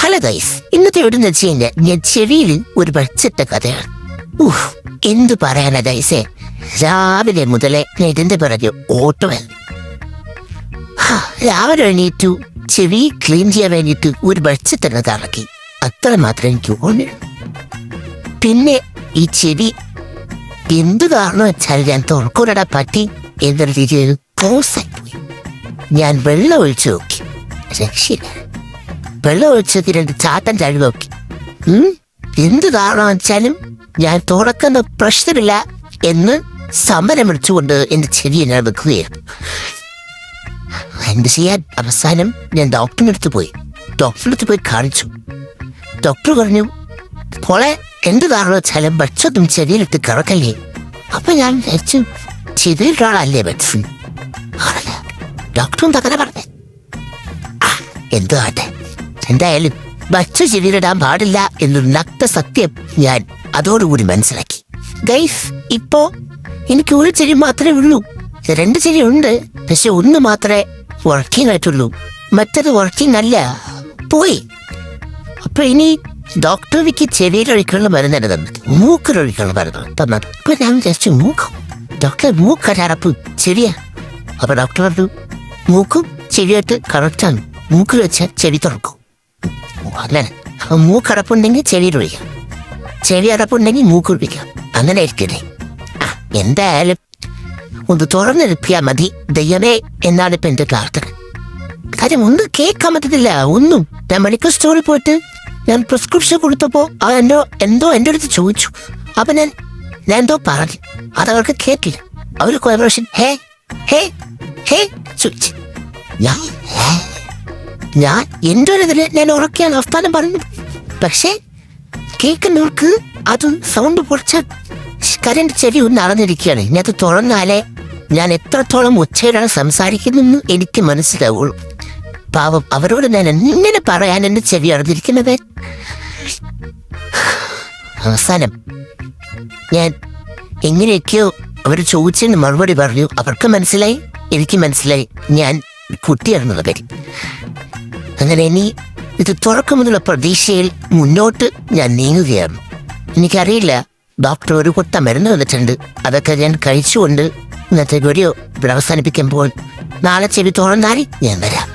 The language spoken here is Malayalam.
ഹലോ ഗൈസ്, ഇന്നത്തെ എവിടെന്ന് വെച്ച് കഴിഞ്ഞാൽ ഞാൻ ചെവിയിൽ ഒരു വച്ചിട്ട കഥയാണ്. എന്ത് പറയാനാ ഗൈസേ, രാവിലെ മുതലേ ഞാൻ ഇതിന്റെ പിറകെ ഓട്ടമായിരുന്നു. രാവിലെ എണീറ്റു ചെവി ക്ലീൻ ചെയ്യാൻ വേണ്ടിയിട്ട് ഒരു വച്ചിട്ടെന്ന് കറക്കി, അത്ര മാത്രമേ എനിക്ക് ഓർമ്മയുള്ളൂ. പിന്നെ ഈ ചെവി എന്ത് കാരണം വെച്ചാൽ ഞാൻ തുറക്കൂടാ പറ്റി എന്നൊരു രീതിയിൽ ക്ലോസായി പോയി. ഞാൻ വെള്ളം ഒഴിച്ചു നോക്കി, രക്ഷയില്ല. വെള്ളം ഒഴിച്ചത് രണ്ട് ചാട്ടം ചഴി നോക്കി. എന്ത് കാരണം വെച്ചാലും ഞാൻ തുറക്കുന്ന പ്രശ്നമില്ല എന്ന് സമരം വിളിച്ചുകൊണ്ട് എന്റെ ചെവിയെ ഞാൻ വെക്കുകയായിരുന്നു. എന്ത് ചെയ്യാൻ, അവസാനം ഞാൻ ഡോക്ടറിൻ്റെ അടുത്ത് പോയി കാണിച്ചു. ഡോക്ടർ പറഞ്ഞു, പോളെ എന്ത് കാരണം വെച്ചാലും ഭക്ഷണം ചെവിയിലിട്ട് കിടക്കല്ലേ. അപ്പൊ ഞാൻ വിചാരിച്ചു ചെവിയിലൊരാളല്ലേ ഭക്ഷണം. ഡോക്ടറും തകര പറഞ്ഞേ. എന്തുവാട്ടെ, എന്തായാലും ഭക്ഷ ചെവിയിലിടാൻ പാടില്ല എന്നൊരു നഗ്ന സത്യം ഞാൻ അതോടുകൂടി മനസ്സിലാക്കി. ഗൈസ്, ഇപ്പോ എനിക്ക് ഒരു ചെവി മാത്രമേ ഉള്ളൂ. രണ്ട് ചെവി ഉണ്ട്, പക്ഷെ ഒന്ന് മാത്രമേ വർക്കിംഗ് ആയിട്ടുള്ളൂ, മറ്റത് വർക്കിംഗ് അല്ല, പോയി. അപ്പൊ ഇനി ഡോക്ടർ എനിക്ക് ചെവിയിലൊഴിക്കാനുള്ള മരുന്ന് തന്നെ തന്നത്, മൂക്കിലൊഴിക്കാനുള്ള മരുന്ന് തന്നത്. അപ്പൊ ഞാൻ വിചാരിച്ചു ഡോക്ടർ മൂക്കടപ്പ് ചെവിയാ. അപ്പൊ ഡോക്ടർ പറഞ്ഞു, മൂക്കും ചെവിയായിട്ട് കറക്റ്റാണ്, മൂക്കിൽ വെച്ചാൽ ചെവി തുറക്കും. അങ്ങനെ മൂക്കടപ്പുണ്ടെങ്കിൽ ചെവിയിലൊഴിക്കാം, ചെവി അടപ്പുണ്ടെങ്കിൽ മൂക്കൊഴിക്കാം, അങ്ങനെ ഇരിക്കട്ടെ. എന്തായാലും ഒന്ന് തുറന്നെടുപ്പിയാ മതി ദയ്യമേ എന്നാണ് ഇപ്പൊ എന്റെ പ്രാർത്ഥന. കാര്യം ഒന്നും കേൾക്കാൻ പറ്റത്തില്ല, ഒന്നും. ഞാൻ മെഡിക്കൽ സ്റ്റോറിൽ പോയിട്ട് ഞാൻ പ്രിസ്ക്രിപ്ഷൻ കൊടുത്തപ്പോ എന്തോ എൻ്റെ അടുത്ത് ചോദിച്ചു. അപ്പൊ ഞാൻ എന്തോ പറഞ്ഞു, അതവർക്ക് കേട്ടില്ല. അവര് കോർപ്പറേഷൻ ഹേ ഹേ ഹേ ചോദിച്ചു. ഞാൻ എൻ്റെ ഒരു ഇതില് ഞാൻ ഉറക്കെയാണ് അവസ്ഥാനം പറഞ്ഞു. പക്ഷെ കേൾക്കുന്നവർക്ക് അത് സൗണ്ട് പൊളിച്ച കരണ്ട് ചെവി ഒന്ന് അറിഞ്ഞിരിക്കുകയാണ്. ഇനി അത് തുറന്നാലേ ഞാൻ എത്രത്തോളം ഉച്ചയിലാണ് സംസാരിക്കുന്നെന്ന് എനിക്ക് മനസ്സിലാവുള്ളൂ. പാവം, അവരോട് ഞാൻ എങ്ങനെ പറയാൻ എന്റെ ചെവി അറിഞ്ഞിരിക്കുന്നത്. അവസാനം ഞാൻ എങ്ങനെയൊക്കെയോ അവർ ചോദിച്ചതിന് മറുപടി പറഞ്ഞു. അവർക്ക് മനസ്സിലായി, എനിക്ക് മനസ്സിലായി ഞാൻ കുട്ടിയാണെന്നുള്ള കാര്യം. അങ്ങനെ ഇനി ഇത് തുറക്കുമെന്നുള്ള പ്രതീക്ഷയിൽ മുന്നോട്ട് ഞാൻ നീങ്ങുകയാണ്. എനിക്കറിയില്ല, ഡോക്ടർ ഒരു കൊത്ത മരുന്ന് തന്നിട്ടുണ്ട്, അതൊക്കെ ഞാൻ കഴിച്ചുകൊണ്ട് ഇന്നത്തെ വീഡിയോ ഇവിടെ അവസാനിപ്പിക്കുമ്പോൾ നാളെ ചെവി തുറന്നാൽ ഞാൻ വരാം.